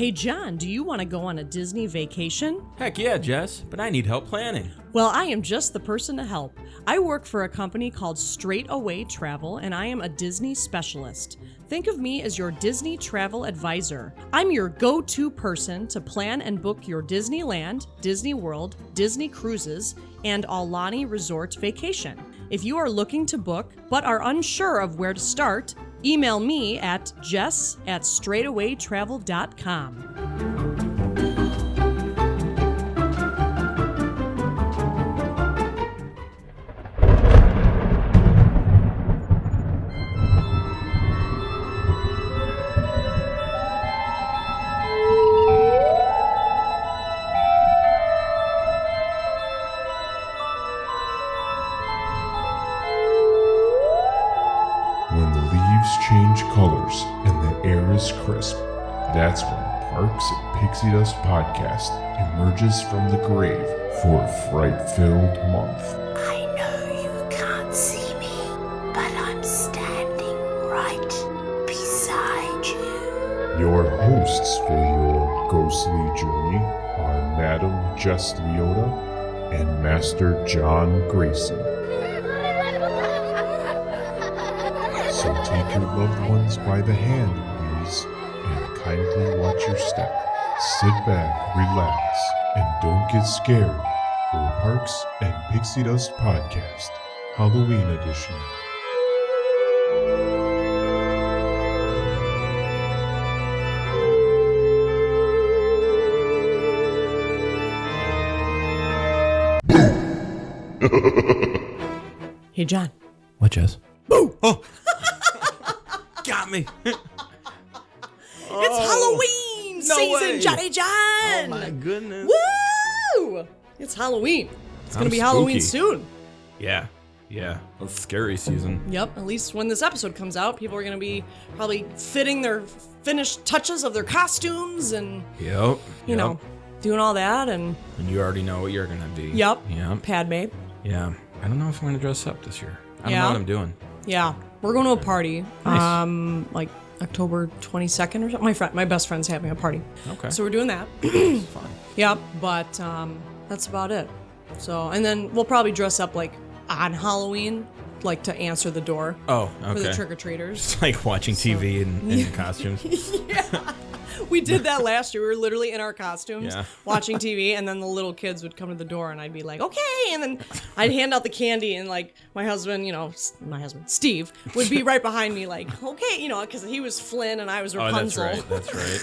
Hey John, do you want to go on a Disney vacation? Heck yeah, Jess, but I need help planning. Well, I am just the person to help. I work for a company called Straight Away Travel, and I am a Disney specialist. Think of me as your Disney travel advisor. I'm your go-to person to plan and book your Disneyland, Disney World, Disney Cruises, and Aulani Resort vacation. If you are looking to book but are unsure of where to start, email me at jess@straightawaytravel.com. When the leaves change colors and the air is crisp, that's when Parks and Pixie Dust Podcast emerges from the grave for a fright-filled month. I know you can't see me, but I'm standing right beside you. Your hosts for your ghostly journey are Madam Jess Leota and Master John Grayson. So take your loved ones by the hand, please, and kindly watch your step. Sit back, relax, and don't get scared for Parks and Pixie Dust Podcast, Halloween Edition. Hey John. What, Jess? Boo! Oh! Got me! It's Halloween season, way. Johnny John! Oh my goodness. Woo! It's Halloween. It's going to I'm be Halloween spooky. soon. Yeah. It's scary season. Yep, at least when this episode comes out, people are going to be probably fitting their finished touches of their costumes and, Yep. you know, doing all that and, And you already know what you're gonna be. yep, Yep. Padme. Yeah. I don't know if I'm gonna dress up this year. I don't Yeah? know what I'm doing. Yeah, we're going to a party, Nice. like October 22nd or something. My best friend's having a party. Okay. So we're doing that. It's fun. Yep, but that's about it. So, and then we'll probably dress up like on Halloween, like to answer the door Oh, for the okay. trick-or-treaters. It's like watching TV in costumes. Yeah. We did that last year. We were literally in our costumes Yeah. watching TV, and then the little kids would come to the door, and I'd be like, okay. And then I'd hand out the candy, and like my husband, Steve, would be right behind me, like, okay, because he was Flynn and I was Oh, Rapunzel. that's right.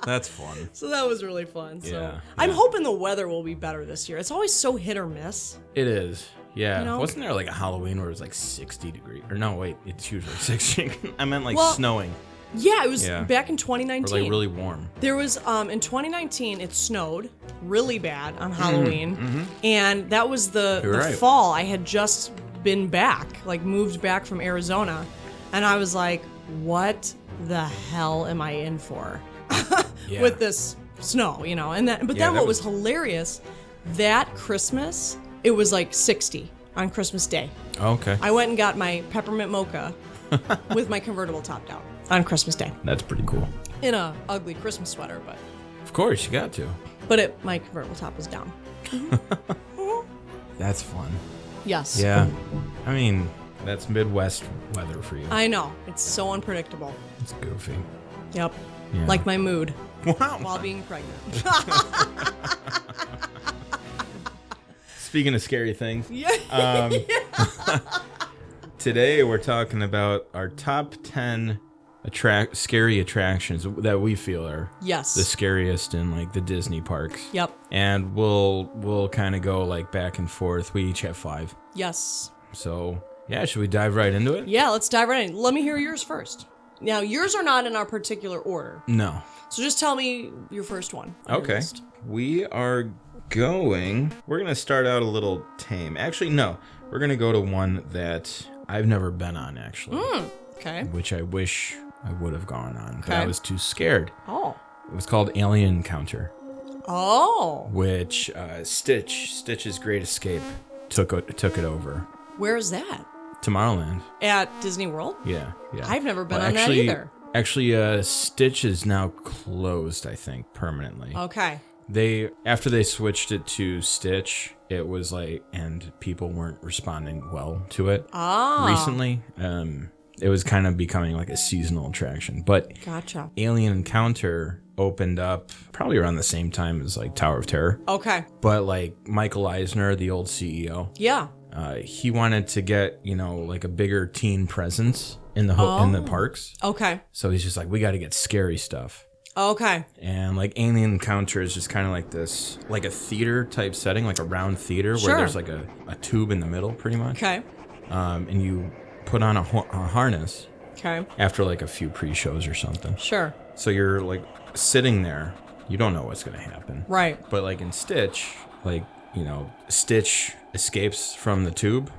That's fun. So that was really fun. So Yeah, I'm yeah. hoping the weather will be better this year. It's always so hit or miss. It is. Yeah. You know? Wasn't there like a Halloween where it was like 60 degrees? Or no, wait, it's usually 60. I meant like Well, snowing. Yeah, it was Yeah. back in Or 2019. like really warm. There was in 2019 it snowed really bad on Halloween, and that was the You're right. fall. I had just been back, like moved back from Arizona, and I was like, what the hell am I in for Yeah. with this snow, And then Yeah, then that what was was- hilarious, that Christmas it was like 60 on Christmas Day. Oh, okay. I went and got my peppermint mocha with my convertible top down on Christmas Day. That's pretty cool. In a ugly Christmas sweater, Of course, you got to. but my convertible top was down. That's fun. Yes. Yeah. I mean, that's Midwest weather for you. I know. It's so unpredictable. It's goofy. Yep. Yeah. Like my mood Wow. while being pregnant. Speaking of scary things, Yeah. today we're talking about our top 10 scary attractions that we feel are Yes. the scariest in like the Disney parks. Yep. And we'll kind of go like back and forth. We each have 5. Yes. So, yeah, should we dive right into it? Yeah, let's dive right in. Let me hear yours first. Now, yours are not in our particular order. No. So just tell me your first one. On your Okay. list. We're going to start out a little tame. Actually, no. We're going to go to one that I've never been on, actually. Okay. Which I wish I would have gone on, but Okay. I was too scared. Oh. It was called Alien Encounter, Oh. which Stitch's Great Escape took it over. Where is that? Tomorrowland. At Disney World? Yeah. I've never been Well, on actually, that either. Actually, Stitch is now closed, I think, permanently. Okay. After they switched it to Stitch, it was like, and people weren't responding well to it recently. It was kind of becoming like a seasonal attraction. But Gotcha. Alien Encounter opened up probably around the same time as like Tower of Terror. Okay. But like Michael Eisner, the old CEO, Yeah. he wanted to get, like a bigger teen presence in the parks. Okay. So he's just like, we got to get scary stuff. Okay. And like Alien Encounter is just kind of like this, like a theater type setting, like a round theater Sure. where there's like a tube in the middle, pretty much. Okay. And you put on a harness Okay. after like a few pre-shows or something. Sure. So you're like sitting there, you don't know what's gonna happen. Right. But like in Stitch, like Stitch escapes from the tube,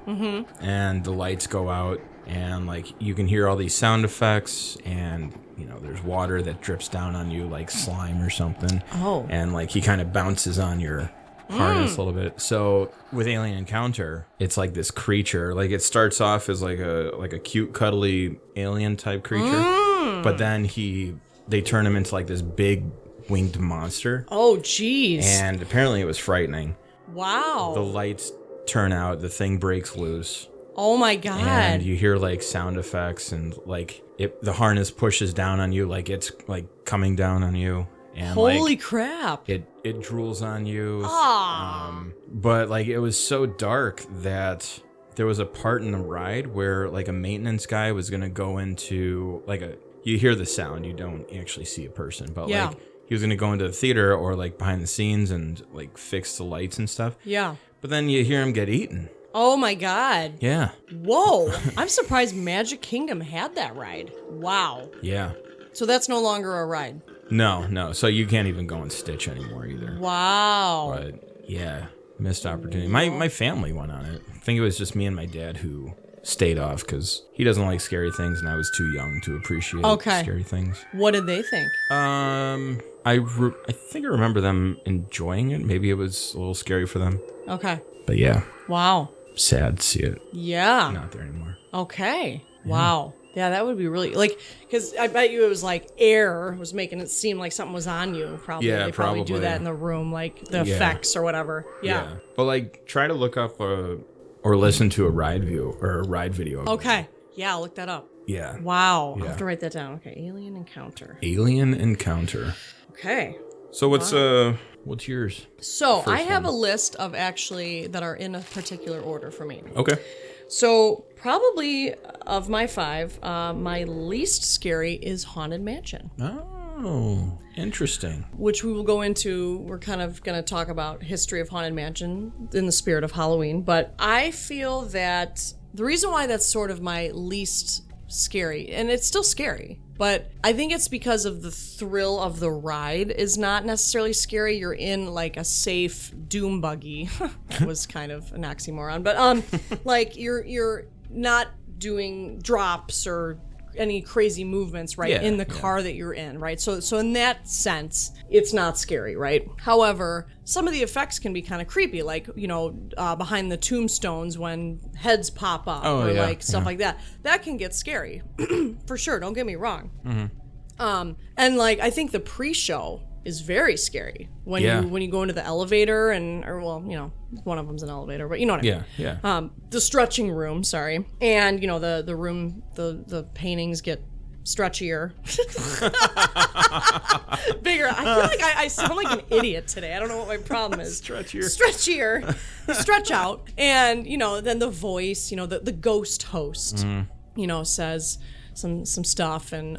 and the lights go out, and like you can hear all these sound effects, and there's water that drips down on you like slime or something. Oh. And like he kind of bounces on your harness a little bit. So with Alien Encounter, it's like this creature. Like it starts off as like a cute, cuddly alien type creature, but then they turn him into like this big winged monster. Oh, geez. And apparently it was frightening. Wow. The lights turn out, the thing breaks loose. Oh my God. And you hear like sound effects, and like the harness pushes down on you, like it's like coming down on you. And holy like, crap. it drools on you. Ah. But like it was so dark that there was a part in the ride where like a maintenance guy was gonna go into like you hear the sound, you don't actually see a person, but Yeah. like he was gonna go into the theater or like behind the scenes and like fix the lights and stuff. Yeah. But then you hear him get eaten. Oh my God. Yeah. Whoa. I'm surprised Magic Kingdom had that ride. Wow. Yeah. So that's no longer a ride. No. So you can't even go in Stitch anymore either. Wow. But yeah, missed opportunity. My family went on it. I think it was just me and my dad who stayed off because he doesn't like scary things, and I was too young to appreciate scary things. What did they think? I think I remember them enjoying it. Maybe it was a little scary for them. Okay. But yeah, Wow. sad to see it Yeah. not there anymore. Okay. Wow. Yeah, that would be really because I bet you it was like air was making it seem like something was on you. Probably. Yeah, they probably do probably. that in the room, like the effects or whatever. Yeah. But like, try to look up or listen to a ride video. Okay. Yeah, I'll look that up. Yeah. Wow. Yeah. I have to write that down. Okay. Alien Encounter. Alien Encounter. Okay. So what's yours? So I First have one. a list of actually that are in a particular order for me. Okay. So probably of my 5, my least scary is Haunted Mansion, Oh, interesting. which we will go into. We're kind of going to talk about history of Haunted Mansion in the spirit of Halloween. But I feel that the reason why that's sort of my least scary, and it's still scary, but I think it's because of the thrill of the ride is not necessarily scary. You're in like a safe doom buggy. That was kind of an oxymoron, but like you're not doing drops or any crazy movements, right? Yeah, in the car that you're in, right? So in that sense, it's not scary, right? However, some of the effects can be kind of creepy, like, behind the tombstones when heads pop up or like stuff like that. That can get scary for sure. Don't get me wrong. Mm-hmm. And like, I think the pre-show is very scary when you go into the elevator one of them's an elevator, but you know what I mean. Yeah. The stretching room, sorry. And, the room, the paintings get stretchier. Bigger. I feel like I sound like an idiot today. I don't know what my problem is. Stretchier. Stretch out. And, then the voice, the ghost host, says some stuff and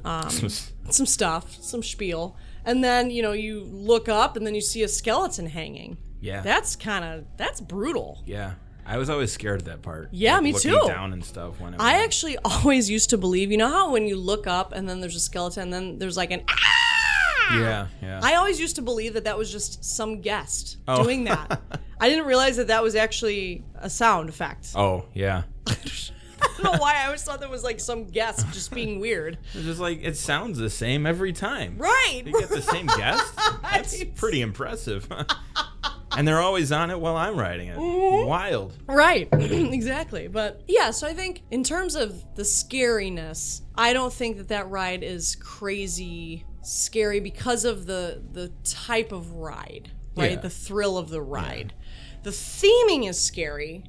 some spiel. And then, you look up and then you see a skeleton hanging. Yeah. That's brutal. Yeah. I was always scared of that part. Yeah, me looking too. Down and stuff. When I actually always used to believe, how when you look up and then there's a skeleton and then there's like an Yeah. I always used to believe that was just some guest doing that. I didn't realize that was actually a sound effect. Oh, yeah. I don't know why I always thought that was like some guest just being weird. It's just like, it sounds the same every time. Right. You get the same guest? That's pretty impressive. And they're always on it while I'm riding it. Wild. Right, exactly. But yeah, so I think in terms of the scariness, I don't think that ride is crazy scary because of the type of ride, right? Yeah. The thrill of the ride. The theming is scary,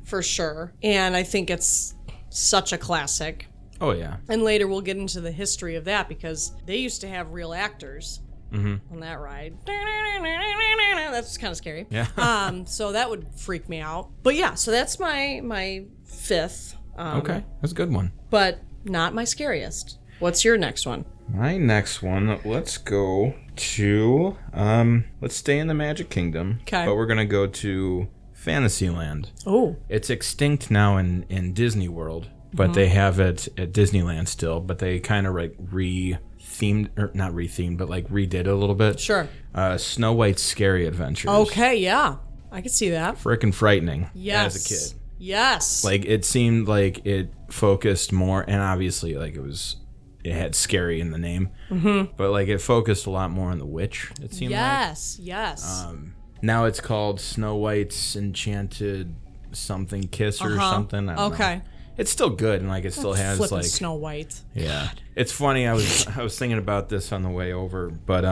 for sure. And I think it's such a classic. Oh, yeah. And later we'll get into the history of that because they used to have real actors on that ride. That's kind of scary. Yeah. So that would freak me out. But yeah, so that's my fifth. Okay, that's a good one. But not my scariest. What's your next one? My next one, let's go to, let's stay in the Magic Kingdom. Okay. But we're going to go to Fantasyland. Oh. It's extinct now in Disney World, but they have it at Disneyland still, but they kind of like re-themed, or not re-themed, but like redid it a little bit. Sure. Snow White's Scary Adventures. Okay, yeah. I could see that. Frickin' frightening Yes. as a kid. Yes. Like, it seemed like it focused more, and obviously, like, it had scary in the name, but like it focused a lot more on the witch, it seemed yes. now it's called Snow White's Enchanted something kiss or something. I don't know. It's still good, and like it still has Flippin' like Snow White. Yeah. It's funny, I was thinking about this on the way over, but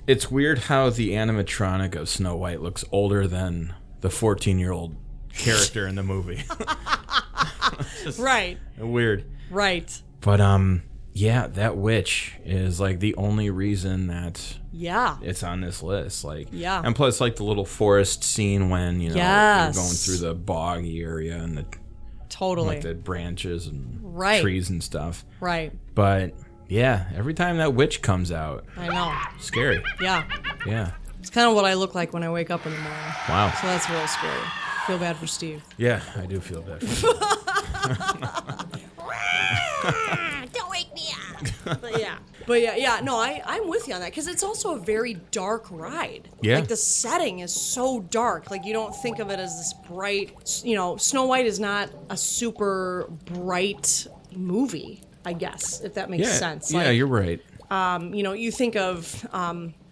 it's weird how the animatronic of Snow White looks older than the 14-year-old character in the movie. Right. Weird. Right. But yeah, that witch is like the only reason that it's on this list. Like, and plus like the little forest scene when you're going through the boggy area and the like the branches and trees and stuff. Right. But yeah, every time that witch comes out, I know. Scary. Yeah. Yeah. It's kind of what I look like when I wake up in the morning. Wow. So that's real scary. Feel bad for Steve. Yeah, I do feel bad for Don't wake me up. But yeah, no, I'm with you on that because it's also a very dark ride. Yeah. Like the setting is so dark. Like you don't think of it as this bright, Snow White is not a super bright movie, I guess, if that makes sense. Yeah, like, you're right. You think of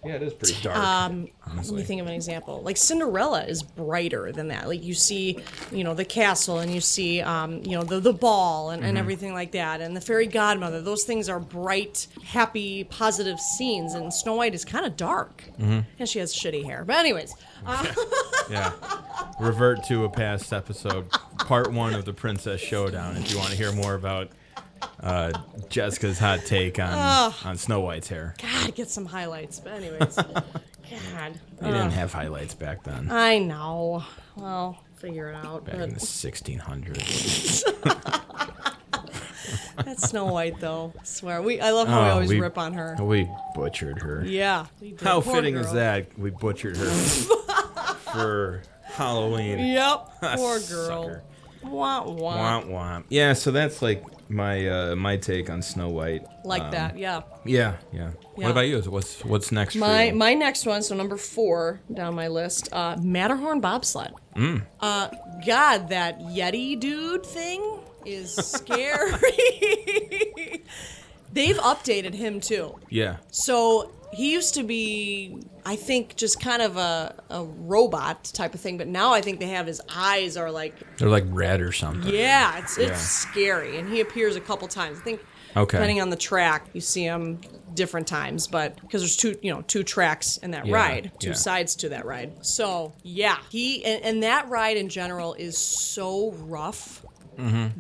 Yeah, it is pretty dark. let me think of an example. Like Cinderella is brighter than that. Like you see, the castle and you see, the ball and everything like that. And the fairy godmother, those things are bright, happy, positive scenes. And Snow White is kind of dark. And she has shitty hair. But anyways. Yeah. Revert to a past episode, part 1 of the Princess Showdown, if you want to hear more about Jessica's hot take on Snow White's hair. God, get some highlights. But anyways, God. They didn't have highlights back then. I know. Well, figure it out. Back But in the 1600s. that's Snow White, though. I swear. I love how we always rip on her. We butchered her. Yeah. We did. How Poor fitting girl. is that? We butchered her for Halloween. Yep. Poor girl. Sucker. Wah, wah. Womp womp. Yeah, so that's like my take on Snow White. Like that, yeah. Yeah. What about you? What's next for you? My next one, so number 4 down my list, Matterhorn bobsled. God, that Yeti dude thing is scary. They've updated him too. Yeah. So he used to be, I think, just kind of a robot type of thing, but now I think they have his eyes are like... They're like red or something. Yeah, it's scary. And he appears a couple times. I think depending on the track, you see him different times, but because there's two tracks in that ride, two sides to that ride. So yeah, he and that ride in general is so rough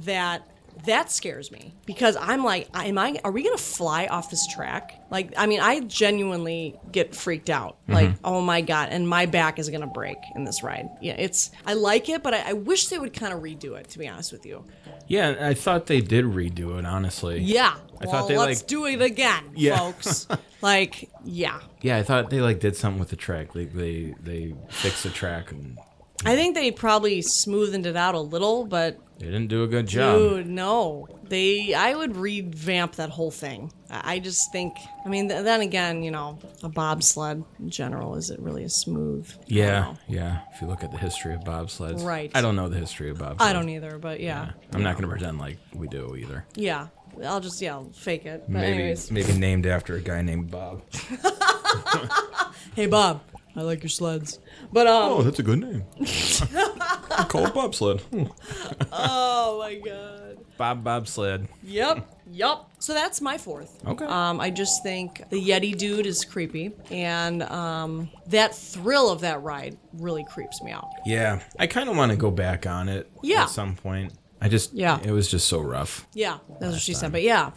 that scares me because I'm like, are we gonna fly off this track? Like, I mean, I genuinely get freaked out. Like, oh my God, and my back is gonna break in this ride. Yeah, I like it, but I wish they would kind of redo it, to be honest with you. Yeah, I thought they did redo it, honestly. Yeah. I thought they let's do it again, folks. Like, yeah. Yeah, I thought they did something with the track. They fixed the track and I think they probably smoothened it out a little, but they didn't do a good job. dude, no. I would revamp that whole thing. I just think, I mean, then again, a bobsled in general, is it really as smooth? Yeah. If you look at the history of bobsleds. Right. I don't know the history of bobsleds. I don't either, but yeah. I'm not going to pretend like we do either. Yeah. I'll just, fake it. But Maybe anyways. named after a guy named Bob. Hey, Bob. I like your sleds. But Oh, that's a good name. Called bobsled. oh my god. Bobsled. Yep. So that's my fourth. Okay. I just think the Yeti dude is creepy, and that thrill of that ride really creeps me out. Yeah, I kind of want to go back on it at some point. It was just so rough. Yeah, that's what she said. But yeah.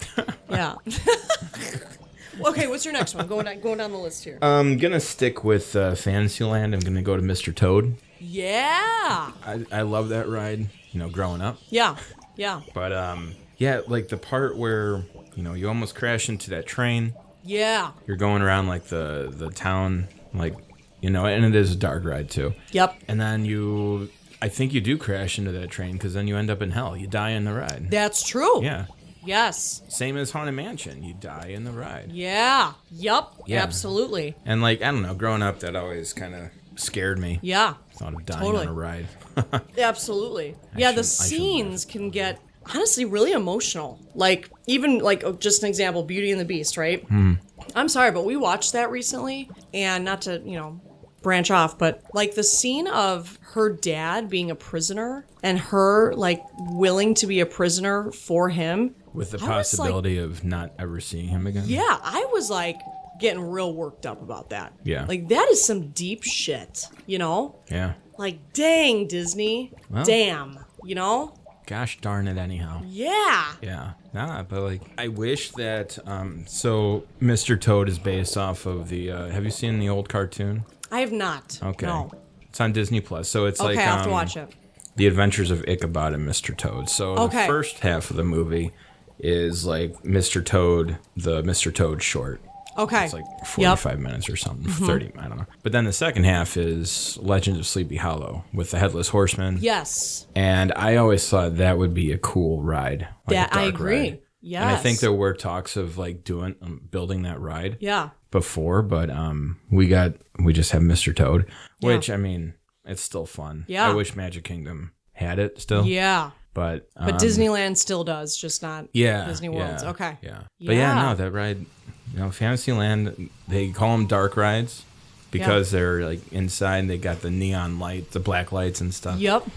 Okay, what's your next one? Going down the list here. I'm gonna stick with Fantasyland. I'm gonna go to Mr. Toad. Yeah. I love that ride. Growing up. Yeah. But yeah, like the part where you almost crash into that train. Yeah. You're going around like the town, like and it is a dark ride too. Yep. And then I think you do crash into that train because then you end up in hell. You die in the ride. That's true. Yeah. Yes. Same as Haunted Mansion. You die in the ride. Yeah. Yep. Yeah. Absolutely. And I don't know, growing up, that always kind of scared me. Yeah. Thought of dying Totally. on a ride. Absolutely. Yeah, the scenes can get honestly really emotional. Even just an example, Beauty and the Beast, right? I'm sorry, but we watched that recently, and not to, branch off, but the scene of her dad being a prisoner and her willing to be a prisoner for him. With the possibility of not ever seeing him again. Yeah, I was getting real worked up about that. Yeah. That is some deep shit, Yeah. Dang, Disney. Well. Damn, Gosh darn it anyhow. Yeah. Yeah. Nah, but I wish that, so Mr. Toad is based off of the, have you seen the old cartoon? I have not. Okay. No. It's on Disney Plus. So it's Okay, I'll have to watch it. The Adventures of Ichabod and Mr. Toad. So Okay. the first half of the movie is Mr. Toad, the Mr. Toad short. Okay. It's 45 minutes or something, 30, I don't know. But then the second half is Legends of Sleepy Hollow with the Headless Horseman. Yes. And I always thought that would be a cool ride. That a I dark agree. ride. Yes. And I think there were talks of building that ride. Yeah. Before, but we just have Mr. Toad, which I mean, it's still fun. Yeah. I wish Magic Kingdom had it still. Yeah. But Disneyland still does, just not Disney World's. Yeah, Okay. Yeah. But no, that ride, Fantasyland, they call them dark rides because they're inside. They got the neon light, the black lights and stuff. Yep.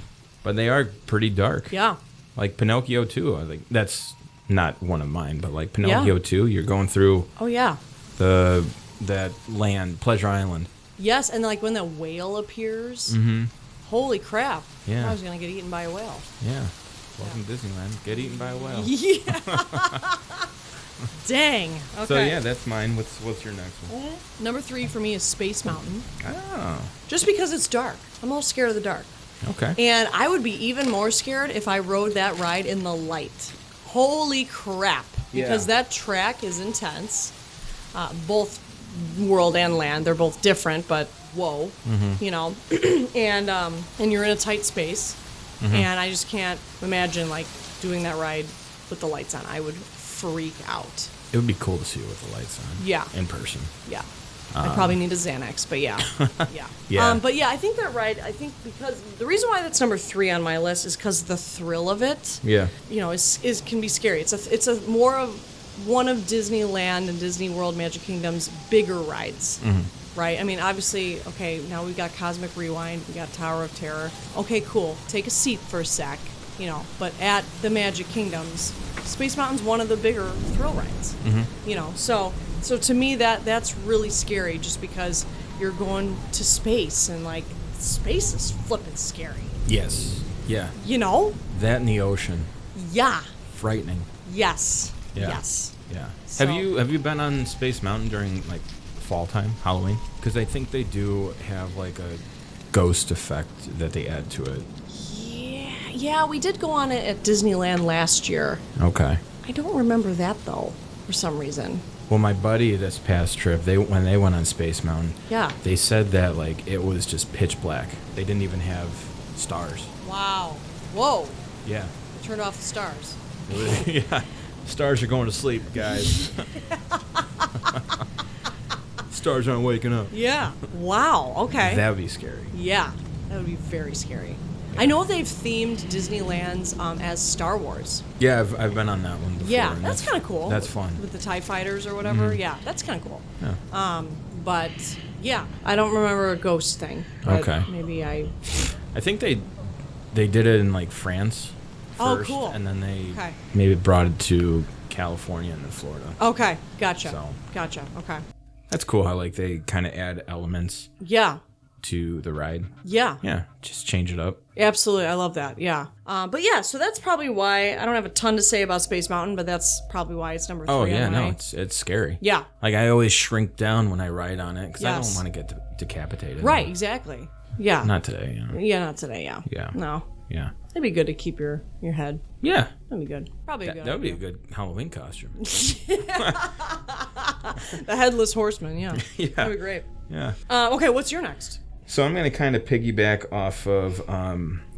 But they are pretty dark. Yeah. Like Pinocchio 2. I think that's not one of mine, but Pinocchio 2, you're going through. Oh yeah. That land, Pleasure Island. Yes, and when the whale appears, holy crap! Yeah. I was gonna get eaten by a whale. Yeah. Welcome to Disneyland. Get eaten by a whale. Yeah. Dang. Okay. So yeah, that's mine. What's your next one? Number 3 for me is Space Mountain. Oh. Just because it's dark. I'm a little scared of the dark. Okay. And I would be even more scared if I rode that ride in the light. Holy crap. Because that track is intense. Both world and land. They're both different, but whoa. And you're in a tight space. And I just can't imagine doing that ride with the lights on. I would freak out. It would be cool to see it with the lights on. Yeah. In person. Yeah. I probably need a Xanax, but yeah. Yeah. Yeah. But yeah, I think that ride, because the reason why that's number 3 on my list is because the thrill of it, Yeah. is can be scary. It's a more of one of Disneyland and Disney World Magic Kingdom's bigger rides. Right? I mean, obviously, okay, now we've got Cosmic Rewind, we got Tower of Terror. Okay, cool. Take a seat for a sec, but at the Magic Kingdoms, Space Mountain's one of the bigger thrill rides. So to me that's really scary just because you're going to space and space is flippin' scary. Yes. Yeah. That in the ocean. Yeah. Frightening. Yes. Yeah. Yes. Yeah. So- Have you been on Space Mountain during fall time, Halloween? Because I think they do have a ghost effect that they add to it. Yeah, we did go on it at Disneyland last year. Okay. I don't remember that though, for some reason. Well, my buddy this past trip, when they went on Space Mountain, Yeah. they said that it was just pitch black. They didn't even have stars. Wow. Whoa. Yeah. They turned off the stars. Yeah. Stars are going to sleep, guys. Stars aren't waking up. Yeah. Wow. Okay. That would be scary. Yeah. That would be very scary. I know they've themed Disneyland's as Star Wars. Yeah, I've been on that one before. Yeah, and that's kind of cool. That's fun. With the TIE fighters or whatever. Yeah, that's kind of cool. Yeah. But Yeah. I don't remember a ghost thing. But Okay. maybe I think they did it in like France Oh, first, cool. and then they Okay. maybe brought it to California and then Florida. Okay. Gotcha. So. Gotcha. Okay. That's cool how like they kind of add elements Yeah. to the ride. Yeah. Yeah, just change it up. Absolutely. I love that. Yeah. But yeah, so that's probably why I don't have a ton to say about Space Mountain, but that's probably why it's number 3. Oh yeah, on no, my- it's scary. Yeah. Like I always shrink down when I ride on it because I Yes. don't want to get decapitated. Right. Exactly. Yeah. Not today. Yeah. Yeah. Not today. Yeah. Yeah. No. Yeah. It'd be good to keep your head. Yeah. That'd be good. Probably a good. That would be a idea. good Halloween costume. The headless horseman. Yeah. Yeah. That'd be great. Yeah. Okay. What's your next? So I'm gonna kind of piggyback off of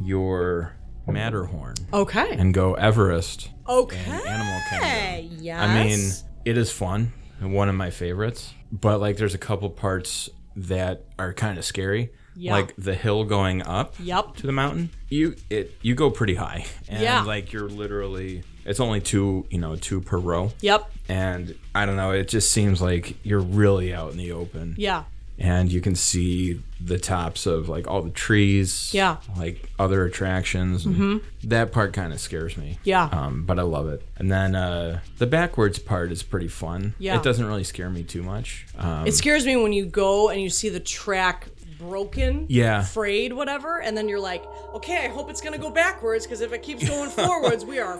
your Matterhorn Okay. and go Everest. Okay. and Animal Kingdom. Yes. I mean, it is fun and one of my favorites. But like, there's a couple parts that are kind of scary. Yeah. Like the hill going up Yep. to the mountain. You go pretty high, and Yeah. like you're literally, it's only two per row. Yep. And I don't know, it just seems like you're really out in the open. Yeah. And you can see the tops of like all the trees. Yeah. Like other attractions. Mm-hmm. That part kind of scares me. Yeah. But I love it. And then the backwards part is pretty fun. Yeah. It doesn't really scare me too much. It scares me when you go and you see the track broken, Yeah. frayed, whatever, and then you're like, okay, I hope it's gonna go backwards because if it keeps going forwards, we are.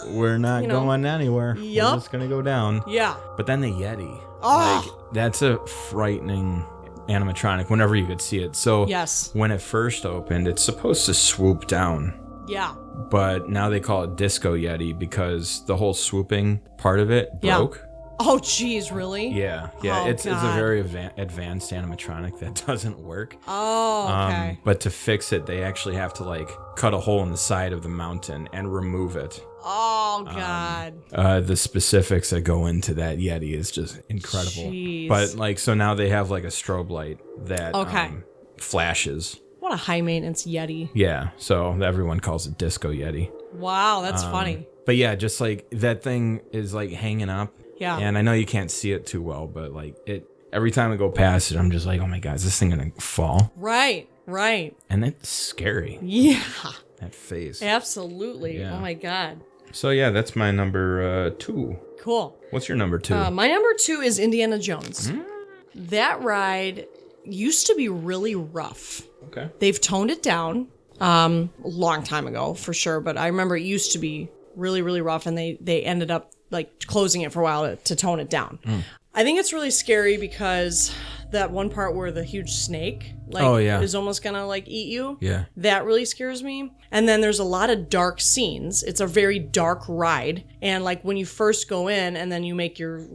We're not know. going anywhere. Yup. We're just gonna go down. Yeah. But then the Yeti. Oh. Like, that's a frightening animatronic whenever you could see it. So Yes. when it first opened, it's supposed to swoop down. Yeah. But now they call it Disco Yeti because the whole swooping part of it Yeah. broke. Oh, geez, really? Yeah. Oh, it's a God. very advanced animatronic that doesn't work. Oh, okay. But to fix it, they actually have to like cut a hole in the side of the mountain and remove it. Oh, God. The specifics that go into that Yeti is just incredible. Jeez. But like, so now they have like a strobe light that Okay. flashes. What a high maintenance Yeti. Yeah. So everyone calls it Disco Yeti. Wow, that's funny. But yeah, just like that thing is like hanging up. Yeah. And I know you can't see it too well, but like every time I go past it, I'm just like, oh my God, is this thing gonna fall? Right. Right. And it's scary. Yeah. That face. Absolutely. Yeah. Oh my God. So yeah, that's my number 2. Cool. What's your number 2? My number 2 is Indiana Jones. That ride used to be really rough. Okay. They've toned it down a long time ago, for sure. But I remember it used to be really, really rough, and they ended up like closing it for a while to tone it down. I think it's really scary because that one part where the huge snake is almost gonna like eat you. Yeah. That really scares me. And then there's a lot of dark scenes. It's a very dark ride. And like when you first go in and then you make your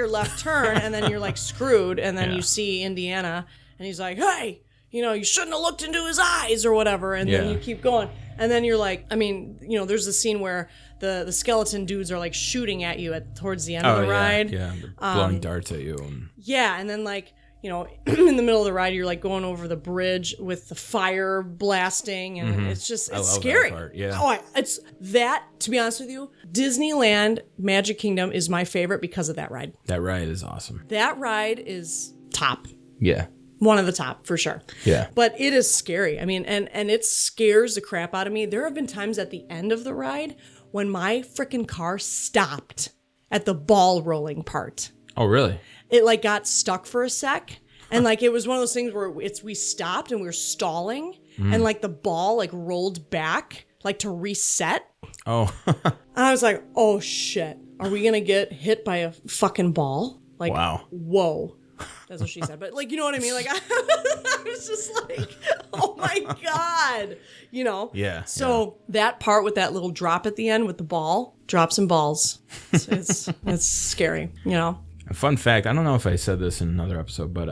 left turn and then you're like screwed and then Yeah. you see Indiana and he's like, hey, you shouldn't have looked into his eyes or whatever. And then Yeah. you keep going. And then you're like, there's a scene where the skeleton dudes are like shooting at you towards the end of the ride. Yeah. They're blowing darts at you. Yeah, and then like, in the middle of the ride, you're like going over the bridge with the fire blasting, and it's just, I it's love that scary. part, yeah. Oh, it's that, to be honest with you, Disneyland Magic Kingdom is my favorite because of that ride. That ride is awesome. That ride is top. Yeah. One of the top, for sure. Yeah. But it is scary. I mean, and it scares the crap out of me. There have been times at the end of the ride when my freaking car stopped at the ball rolling part. Oh, really? It like got stuck for a sec, and like it was one of those things where we stopped and we were stalling, and like the ball like rolled back like to reset, Oh. and I was like, oh shit, are we gonna get hit by a fucking ball? Like, Wow. whoa. That's what she said, but like, you know what I mean? Like, I was just like, oh my God, Yeah, So that part with that little drop at the end with the ball, drops and balls, it's scary, A fun fact, I don't know if I said this in another episode, but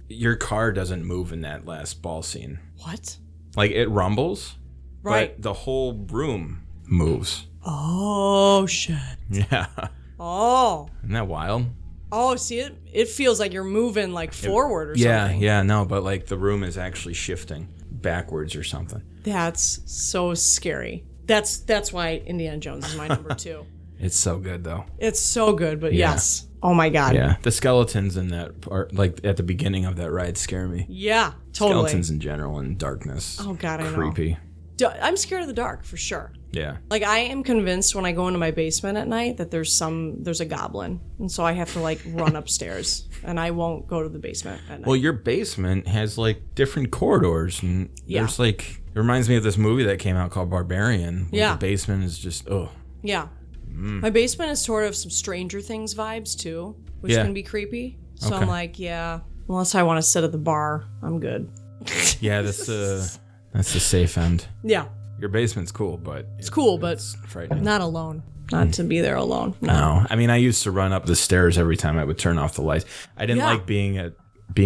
your car doesn't move in that last ball scene. What? Like, it rumbles, Right. but the whole room moves. Oh shit. Yeah. Oh. Isn't that wild? Oh, see it? It feels like you're moving like forward or something. Yeah, no, but like the room is actually shifting backwards or something. That's so scary. That's why Indiana Jones is my number 2. It's so good though. It's so good, but Yeah. yes. Oh my God. Yeah, the skeletons in that part, like at the beginning of that ride, scare me. Yeah, totally. Skeletons in general and darkness. Oh God, I know. Creepy. I'm scared of the dark for sure. Yeah. Like I am convinced when I go into my basement at night that there's a goblin, and so I have to like run upstairs, and I won't go to the basement at night. Well, your basement has like different corridors, and there's like it reminds me of this movie that came out called Barbarian. Where the basement is just Yeah. My basement is sort of some Stranger Things vibes too, which can be creepy. So I'm like, unless I want to sit at the bar, I'm good. Yeah, that's the safe end. Yeah. Your basement's cool, but It's cool, but it's frightening. not alone. Not to be there alone. No, I mean I used to run up the stairs every time I would turn off the lights. I didn't like being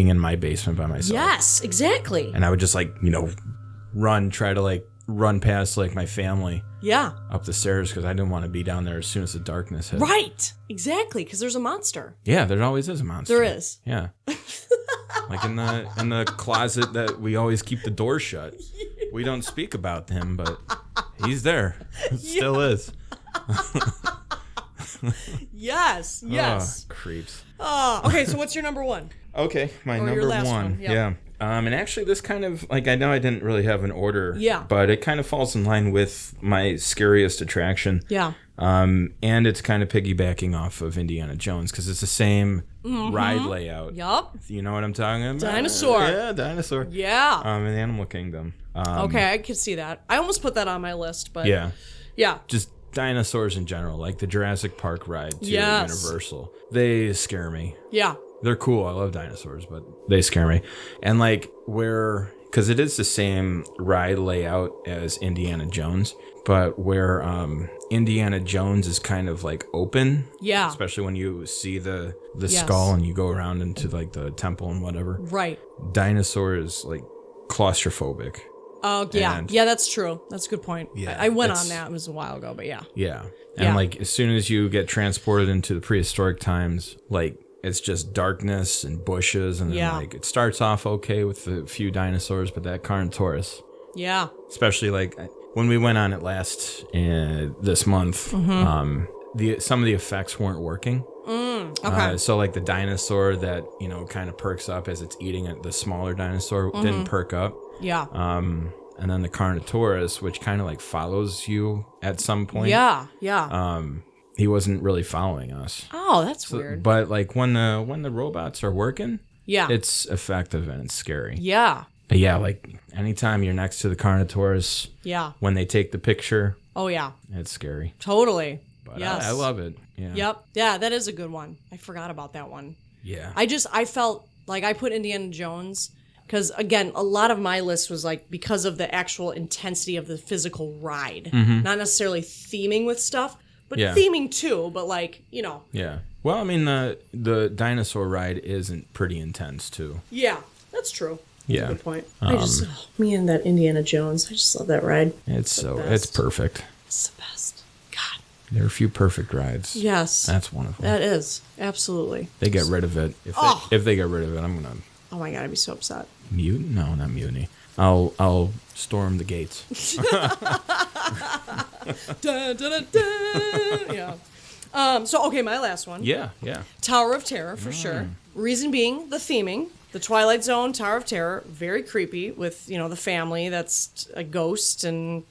in my basement by myself. Yes, exactly. And I would just like try to run past like my family. Yeah. Up the stairs because I didn't want to be down there as soon as the darkness hit. Right. Exactly, because there's a monster. Yeah, there always is a monster. There is. Yeah. Like in the closet that we always keep the door shut. We don't speak about him, but he's there. Still is. Yes. Yes. Oh, creeps. Okay, so what's your number one? Okay, my Or your number last one. one, yeah. Yeah. And actually, this kind of like I know I didn't really have an order. Yeah. But it kind of falls in line with my scariest attraction. Yeah. And it's kind of piggybacking off of Indiana Jones because it's the same ride layout. Yup. You know what I'm talking about? Dinosaur. Yeah, dinosaur. Yeah. In the Animal Kingdom. Okay, I can see that. I almost put that on my list, but Yeah. yeah. Just dinosaurs in general, like the Jurassic Park ride to Yes. Universal. They scare me. Yeah. They're cool. I love dinosaurs, but they scare me. And like because it is the same ride layout as Indiana Jones, but where Indiana Jones is kind of like open. Yeah. Especially when you see the skull and you go around into like the temple and whatever. Right. Dinosaur is like claustrophobic. Oh, yeah. And- Yeah, that's true. That's a good point. Yeah, I went it's- on that. It was a while ago, but yeah. Yeah. And Yeah. like as soon as you get transported into the prehistoric times, like it's just darkness and bushes and then like it starts off okay with a few dinosaurs, but that Carnotaurus, Yeah. especially like when we went on it this month, Mm-hmm. some of the effects weren't working. Okay. So like the dinosaur that, kind of perks up as it's eating it, the smaller dinosaur didn't perk up. Yeah. And then the Carnotaurus, which kind of like follows you at some point. Yeah. Yeah. He wasn't really following us. Oh, that's weird. But like when the robots are working, Yeah. it's effective and it's scary. Yeah. But yeah, like anytime you're next to the Carnotaurus, Yeah. when they take the picture, Oh, yeah. it's scary. Totally. But Yes. I love it. Yeah. Yep. Yeah, that is a good one. I forgot about that one. Yeah. I felt like I put Indiana Jones because, again, a lot of my list was like because of the actual intensity of the physical ride. Not necessarily theming with stuff, but Yeah. theming too, but like, Yeah. Well, I mean, the dinosaur ride isn't pretty intense too. Yeah, that's true. Yeah. Good point. Me and that Indiana Jones, I just love that ride. It's best. it's perfect. It's the best. God. There are a few perfect rides. Yes. That's one of them. That is. Absolutely. They get rid of it. If they get rid of it, I'm gonna Oh my God, I'd be so upset. mute. No, not mutiny. I'll storm the gates. Dun, dun, dun, dun. Yeah. So, okay, my last one. Yeah. Tower of Terror, for sure. Reason being, the theming. The Twilight Zone, Tower of Terror, very creepy with, the family that's a ghost and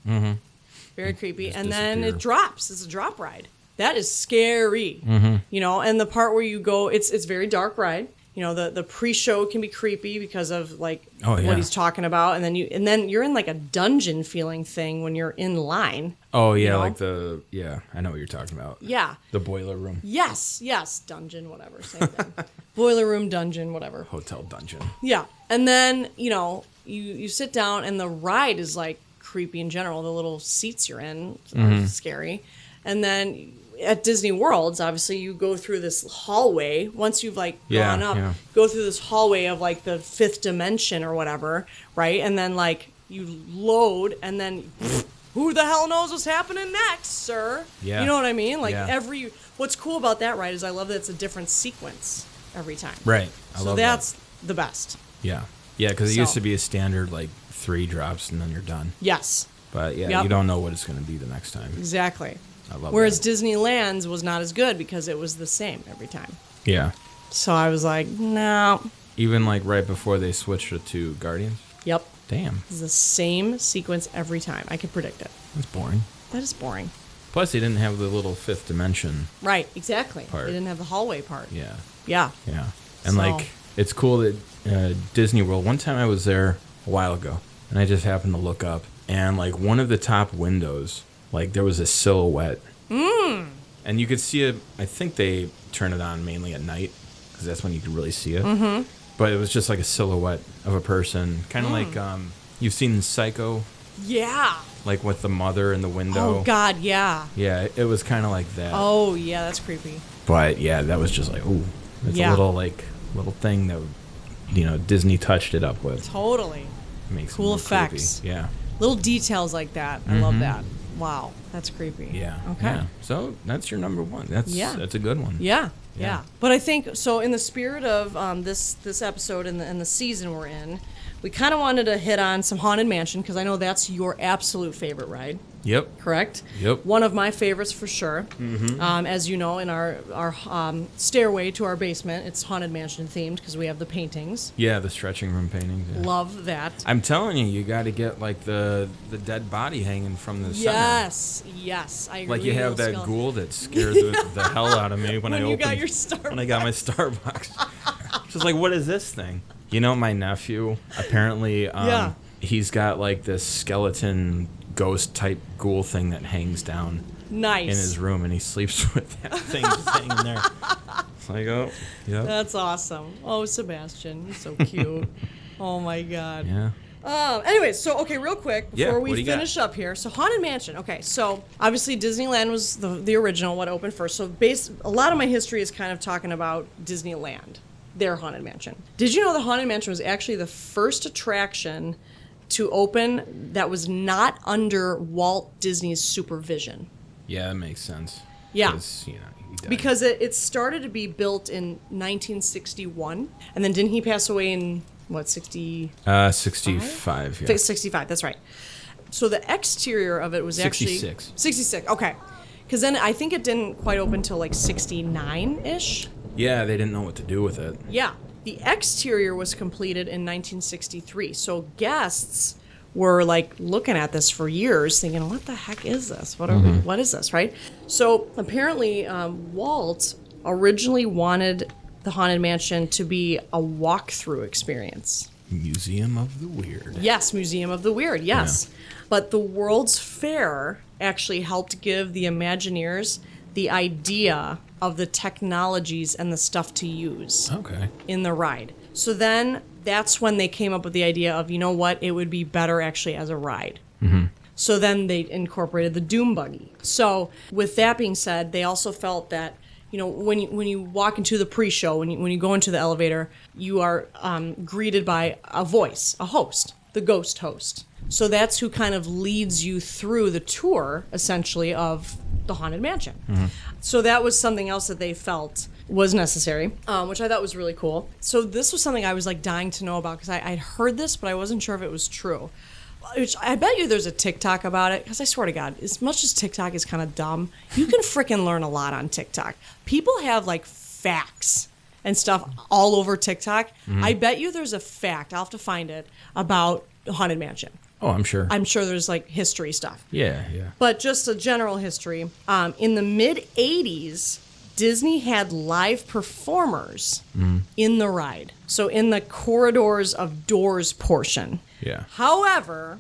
very creepy. Just And then disappear. it drops. It's a drop ride. That is scary. And the part where you go, it's very dark ride. The pre-show can be creepy because of like Oh, yeah. what he's talking about, and then you're in like a dungeon feeling thing when you're in line. Oh yeah, know? like I know what you're talking about. Yeah. The boiler room. Yes. Dungeon, whatever. Same thing. Boiler room, dungeon, whatever. Hotel dungeon. Yeah. And then, you sit down and the ride is like creepy in general. The little seats you're in are scary. And then at Disney Worlds, obviously you go through this hallway. Once you've like gone up, go through this hallway of like the fifth dimension or whatever, right? And then like you load and then who the hell knows what's happening next, sir? Yeah. You know what I mean? Like Yeah. what's cool about that ride is I love that it's a different sequence every time. Right. I So love that's the best. that. Yeah. Yeah, because it used So- to be a standard like 3 drops and then you're done. Yes, But yeah, Yep. you don't know what it's going to be the next time. exactly. I love Whereas that. Disneyland's was not as good because it was the same every time. Yeah. So I was like, no. Even like right before they switched it to Guardians. Yep. Damn, It's the same sequence every time. I can predict it. that's boring. That is boring. Plus, they didn't have the little fifth dimension. Right, exactly. Part. They didn't have the hallway part. Yeah. Yeah. Yeah. And So- like, it's cool that Disney World, one time I was there a while ago, and I just happened to look up, and like one of the top windows, like there was a silhouette. And you could see it, I think they turn it on mainly at night, because that's when you could really see it. Mm-hmm. But it was just like a silhouette of a person, kind of like, you've seen Psycho, Yeah. like with the mother in the window. Oh, God, yeah. Yeah, it was kind of like that. Oh, yeah, that's creepy. But yeah, that was just like, ooh, it's Yeah. a little thing that, Disney touched it up with. Totally. Makes it Cool more effects. creepy. Yeah. Little details like that. I love that. Wow, that's creepy. Mm-hmm. Yeah. Okay. Yeah. So that's your number one. That's a good one. Yeah, Yeah. yeah. But I think so. In the spirit of this episode and the season we're in, we kind of wanted to hit on some Haunted Mansion because I know that's your absolute favorite ride. Yep. Correct. Yep. One of my favorites for sure. As you know, in our stairway to our basement, it's Haunted Mansion themed because we have the paintings. Yeah, the stretching room paintings. Yeah. Love that. I'm telling you, you got to get like the dead body hanging from the center. Yes, I agree. Like you have that Little ghoul that scared the hell out of me when I you opened got your Starbucks. when I got my Starbucks. Just like, what is this thing? My nephew apparently Yeah. he's got like this skeleton ghost type ghoul thing that hangs down Nice. in his room, and he sleeps with that thing just hanging there. It's like, oh, yeah, That's awesome. Oh, Sebastian, you're so cute. Oh my God. yeah. Anyways, so okay, real quick Yeah, before what we do you got? finish up here. So Haunted Mansion. Okay, so obviously Disneyland was the original, what opened first. So a lot of my history is kind of talking about Disneyland, their Haunted Mansion. Did you know the Haunted Mansion was actually the first attraction to open that was not under Walt Disney's supervision? Yeah, that makes sense. Yeah. 'Cause, he died. Because it started to be built in 1961, and then didn't he pass away in what 65. Yeah. 65, that's right. So the exterior of it was actually 66. 66. Okay, because then I think it didn't quite open till like 69-ish. Yeah, they didn't know what to do with it. Yeah, the exterior was completed in 1963. So guests were like looking at this for years, thinking, "What the heck is this? What is this?" Right? So apparently, Walt originally wanted the Haunted Mansion to be a walkthrough experience. Museum of the Weird. Yes, Museum of the Weird, yes. But the World's Fair actually helped give the Imagineers the idea of the technologies and the stuff to use Okay. in the ride. So then that's when they came up with the idea of, you know what, it would be better actually as a ride. So then they incorporated the Doom Buggy. So with that being said, they also felt that, when you walk into the pre-show, when you go into the elevator, you are greeted by a voice, a host, the ghost host. So that's who kind of leads you through the tour, essentially, of the Haunted Mansion. So that was something else that they felt was necessary, which I thought was really cool. So this was something I was like dying to know about because I'd heard this, but I wasn't sure if it was true. Which I bet you there's a TikTok about it, because I swear to God, as much as TikTok is kind of dumb, you can freaking learn a lot on TikTok. People have like facts and stuff all over TikTok. I bet you there's a fact, I'll have to find it, about Haunted Mansion. Oh, I'm sure. I'm sure there's like history stuff. Yeah. But just a general history. In the mid-'80s, Disney had live performers in the ride. So in the corridors of doors portion. Yeah. However,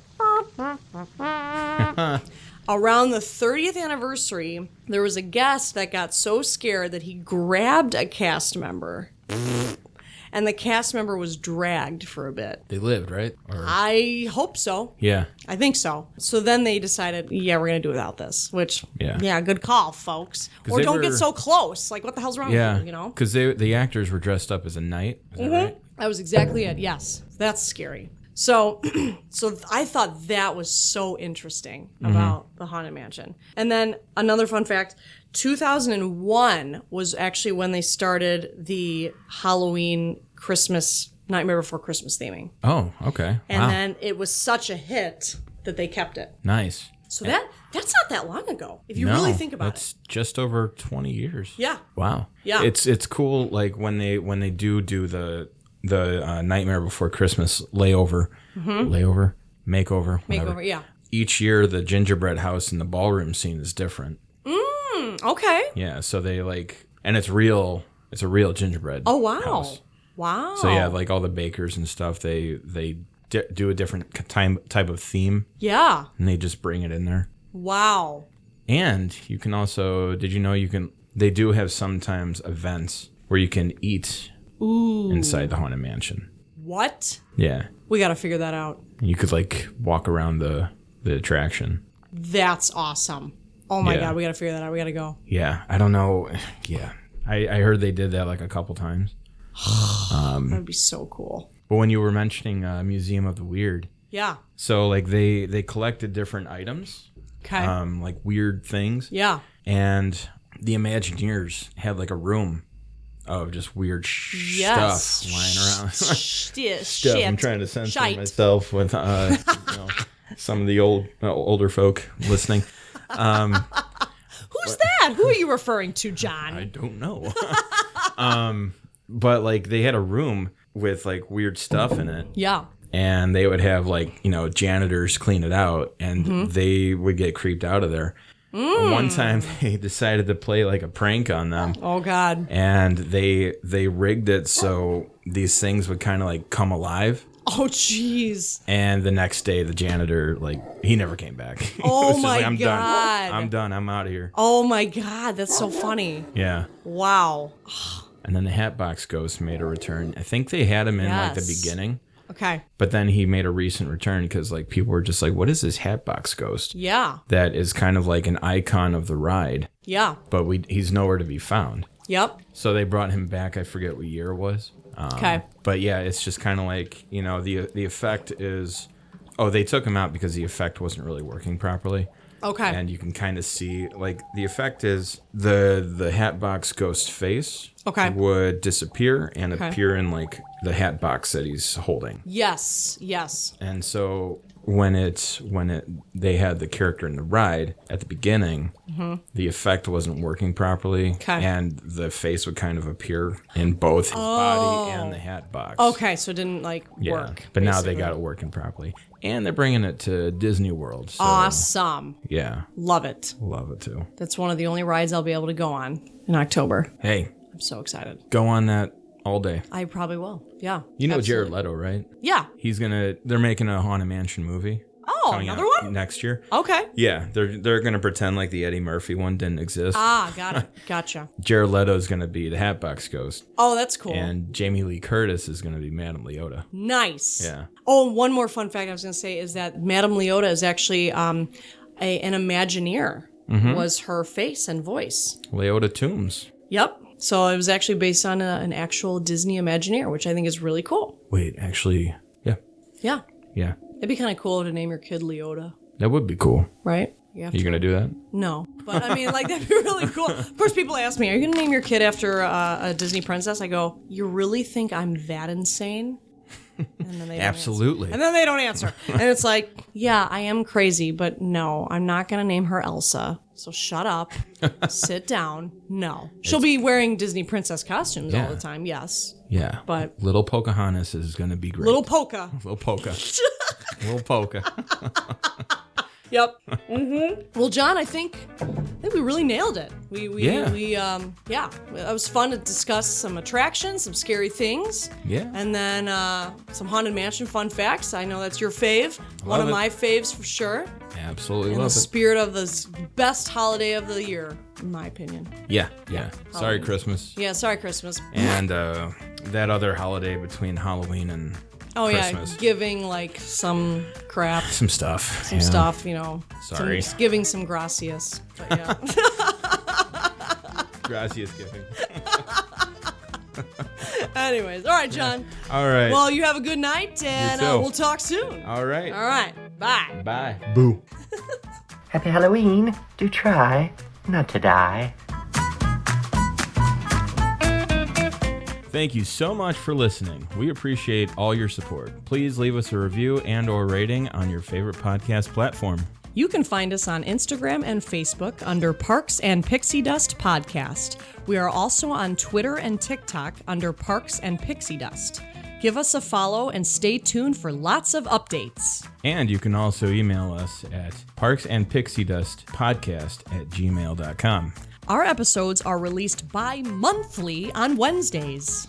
around the 30th anniversary, there was a guest that got so scared that he grabbed a cast member. And the cast member was dragged for a bit. They lived, right? Or... I hope so. Yeah. I think so. So then they decided, yeah, we're going to do without this, which, Yeah. good call, folks. 'Cause Or they don't were- get so close. Like, what the hell's wrong Yeah. with you, Because the actors were dressed up as a knight. Is that right? That was exactly it, yes. That's scary. So I thought that was so interesting about the Haunted Mansion. And then another fun fact, 2001 was actually when they started the Halloween Christmas, Nightmare Before Christmas theming. Oh, okay. And Wow. then it was such a hit that they kept it. Nice. So That's not that long ago, if you really think about it's just over 20 years. Yeah. Wow. Yeah. It's cool. Like when they do the Nightmare Before Christmas makeover, whatever. Yeah. Each year, the gingerbread house in the ballroom scene is different. Okay. Yeah. So they and it's real. It's a real gingerbread. Oh, wow. house. Wow. So yeah, like all the bakers and stuff, they do a different type of theme. Yeah. And they just bring it in there. Wow. And you can also, did you know they do have sometimes events where you can eat inside the Haunted Mansion. What? Yeah. We got to figure that out. You could walk around the attraction. That's awesome. Oh my Yeah. God, we got to figure that out. We got to go. Yeah. I don't know. Yeah. I heard they did that a couple times. That would be so cool. But when you were mentioning Museum of the Weird, Yeah. so they collected different items. Okay. Like weird things. Yeah. And the Imagineers had a room of just weird stuff lying around. Stuff. I'm trying to censor myself with some of the older folk listening. Who's that? Who are you referring to, John? I don't know. But they had a room with weird stuff in it. Yeah. And they would have janitors clean it out, and they would get creeped out of there. One time they decided to play a prank on them. Oh God. And they rigged it so these things would kind of come alive. Oh jeez. And the next day the janitor he never came back. He Oh was my I'm God. I'm done. I'm out of here. Oh my God, that's so funny. Yeah. Wow. And then the Hatbox Ghost made a return. I think they had him in the beginning. Okay. But then he made a recent return because people were just what is this Hatbox Ghost? Yeah. That is kind of an icon of the ride. Yeah. But he's nowhere to be found. Yep. So they brought him back. I forget what year it was. Okay. But yeah, it's just kind of the effect is, they took him out because the effect wasn't really working properly. Okay. And you can kind of see the effect is the Hatbox Ghost face would disappear and appear in the hat box that he's holding. Yes. Yes. And so when they had the character in the ride at the beginning, the effect wasn't working properly, and the face would kind of appear in both his body and the hat box. Okay, so it didn't work. But now they got it working properly, and they're bringing it to Disney World. So, Awesome. Yeah, Love it. love it too. That's one of the only rides I'll be able to go on in October. Hey, I'm so excited. go on that all day. I probably will. Yeah. You know Jared absolutely. Leto, right? Yeah. They're making a Haunted Mansion movie. Oh, coming another out one? next year. Okay. Yeah, they're gonna pretend like the Eddie Murphy one didn't exist. Ah, got it. Gotcha. Jared Leto's gonna be the Hatbox Ghost, Oh, that's cool. and Jamie Lee Curtis is gonna be Madame Leota. Nice. Yeah. Oh, and one more fun fact I was going to say is that Madame Leota is actually an Imagineer. Was her face and voice. Leota Tombs. Yep. So it was actually based on an actual Disney Imagineer, which I think is really cool. Wait, actually, yeah, Yeah. yeah, It'd be kind of cool to name your kid Leota, that would be cool. right? Are you gonna do that? No, but I mean, that'd be really cool. Of course, people ask me, "Are you gonna name your kid after a Disney princess?" I go, "You really think I'm that insane?" And then they don't Absolutely. answer. And then they don't answer, and it's yeah, I am crazy, but no, I'm not gonna name her Elsa. So shut up, sit down. No, she'll be wearing Disney princess costumes all the time. Yes, Yeah, but little Pocahontas is gonna be great. little Polka. Little Polka. Little Polka. Yep. Well, John, I think we really nailed it. It was fun to discuss some attractions, some scary things. Yeah. And then some Haunted Mansion fun facts. I know that's your fave. One of my faves for sure. Absolutely In the love it. spirit of the best holiday of the year, in my opinion. Yeah. Sorry, Christmas. Yeah, sorry, Christmas. And that other holiday between Halloween and Christmas. Yeah, giving some crap. Some stuff. Some stuff, Sorry. Giving some gracias. But yeah. Gracias giving. Anyways, all right, John. All right. Well, you have a good night, and You too. we'll talk soon. All right. All right. Bye. Bye. Boo. Happy Halloween. Do try not to die. Thank you so much for listening. We appreciate all your support. Please leave us a review and/or rating on your favorite podcast platform. You can find us on Instagram and Facebook under Parks and Pixie Dust Podcast. We are also on Twitter and TikTok under Parks and Pixie Dust. Give us a follow and stay tuned for lots of updates. And you can also email us at parksandpixiedustpodcast@gmail.com. Our episodes are released bi-monthly on Wednesdays.